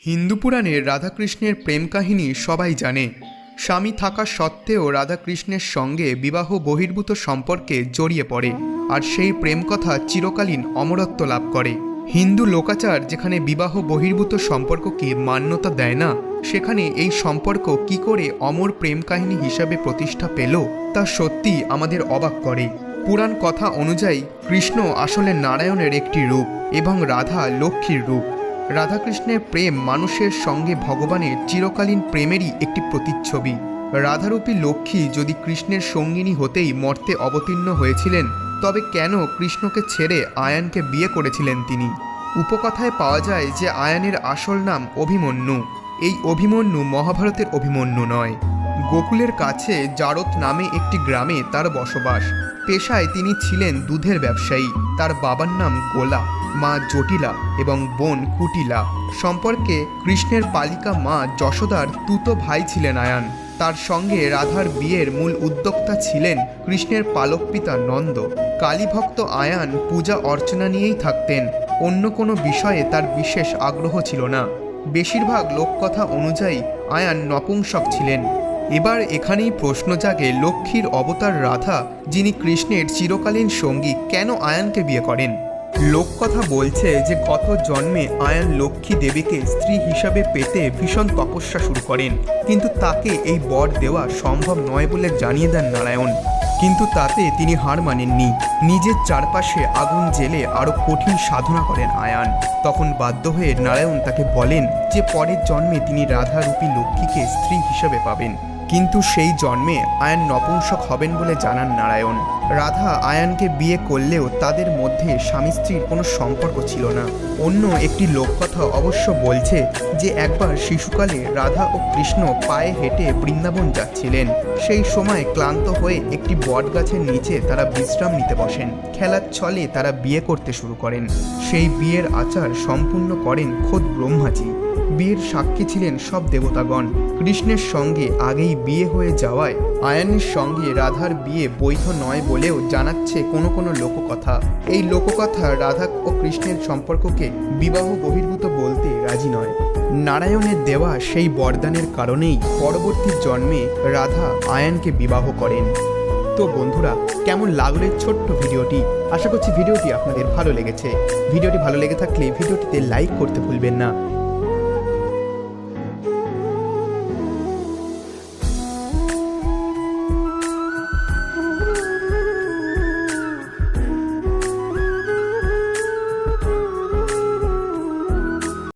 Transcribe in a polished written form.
হিন্দু পুরাণের রাধাকৃষ্ণের প্রেম কাহিনী সবাই জানে। স্বামী থাকা সত্ত্বেও রাধাকৃষ্ণের সঙ্গে বিবাহ বহির্ভূত সম্পর্কে জড়িয়ে পড়ে, আর সেই প্রেম কথা চিরকালীন অমরত্ব লাভ করে। হিন্দু লোকাচার যেখানে বিবাহ বহির্ভূত সম্পর্ককে মান্যতা দেয় না, সেখানে এই সম্পর্ক কি করে অমর প্রেম কাহিনী হিসাবে প্রতিষ্ঠা পেল তা সত্যি আমাদের অবাক করে। পুরাণ কথা অনুযায়ী কৃষ্ণ আসলে নারায়ণের একটি রূপ এবং রাধা লক্ষ্মীর রূপ। রাধাকৃষ্ণের প্রেম মানুষের সঙ্গে ভগবানের চিরকালীন প্রেমেরই একটি প্রতিচ্ছবি। রাধারূপী লক্ষ্মী যদি কৃষ্ণের সঙ্গিনী হতেই মর্তে অবতীর্ণ হয়েছিলেন, তবে কেন কৃষ্ণকে ছেড়ে আয়ানকে বিয়ে করেছিলেন তিনি? উপকথায় পাওয়া যায় যে আয়ানের আসল নাম অভিমন্যু। এই অভিমন্যু মহাভারতের অভিমন্যু নয়। গোকুলের কাছে জারত নামে একটি গ্রামে তার বসবাস। পেশায় তিনি ছিলেন দুধের ব্যবসায়ী। তার বাবার নাম গোলা, মা জটিলা এবং বোন কুটিলা। সম্পর্কে কৃষ্ণের পালিকা মা যশোদার তুতো ভাই ছিলেন আয়ান। তার সঙ্গে রাধার বিয়ের মূল উদ্যোক্তা ছিলেন কৃষ্ণের পালক পিতা নন্দ। কালীভক্ত আয়ান পূজা অর্চনা নিয়েই থাকতেন, অন্য কোনো বিষয়ে তার বিশেষ আগ্রহ ছিল না। বেশিরভাগ লোককথা অনুযায়ী আয়ান নপুংসক ছিলেন। এবার এখানেই প্রশ্ন জাগে, লক্ষ্মীর অবতার রাধা, যিনি কৃষ্ণের চিরকালীন সঙ্গী, কেন আয়ানকে বিয়ে করেন? লোককথা বলছে যে গত জন্মে আয়ান লক্ষ্মী দেবীকে স্ত্রী হিসাবে পেতে ভীষণ তপস্যা শুরু করেন, কিন্তু তাকে এই বর দেওয়া সম্ভব নয় বলে জানিয়ে দেন নারায়ণ। কিন্তু তাতে তিনি হার মানেননি। নিজের চারপাশে আগুন জেলে আরও কঠিন সাধনা করেন আয়ান। তখন বাধ্য হয়ে নারায়ণ তাকে বলেন যে পরের জন্মে তিনি রাধারূপী লক্ষ্মীকে স্ত্রী হিসেবে পাবেন, কিন্তু সেই জন্মে আয়ান নপুংসক হবেন বলে জানান নারায়ণ। রাধা আয়ানকে বিয়ে করলেও তাদের মধ্যে স্বামী স্ত্রীর কোনো সম্পর্ক ছিল না। অন্য একটি লোককথা অবশ্য বলছে যে একবার শিশুকালে রাধা ও কৃষ্ণ পায়ে হেঁটে বৃন্দাবন যাচ্ছিলেন। সেই সময় ক্লান্ত হয়ে একটি বট গাছের নিচে তারা বিশ্রাম নিতে বসেন। খেলার ছলে তারা বিয়ে করতে শুরু করেন। সেই বিয়ের আচার সম্পূর্ণ করেন খোদ ব্রহ্মাজি। বিয়ের সাক্ষী ছিলেন সব দেবতাগণ। কৃষ্ণের সঙ্গে আগেই বিয়ে হয়ে যাওয়ায় আয়ানের সঙ্গে রাধার বিয়ে বৈধ নয় বলেও জানাচ্ছে কোনো কোনো লোককথা। এই লোককথা রাধা ও কৃষ্ণের সম্পর্ককে বিবাহ বহির্ভূত বলতে রাজি নয়। নারায়ণের দেওয়া সেই বরদানের কারণেই পরবর্তী জন্মে রাধা আয়ানকে বিবাহ করেন। তো বন্ধুরা, কেমন লাগলো এই ছোট্ট ভিডিওটি? আশা করছি ভিডিওটি আপনাদের ভালো লেগেছে। ভিডিওটি ভালো লেগে থাকলে ভিডিওটিতে লাইক করতে ভুলবেন না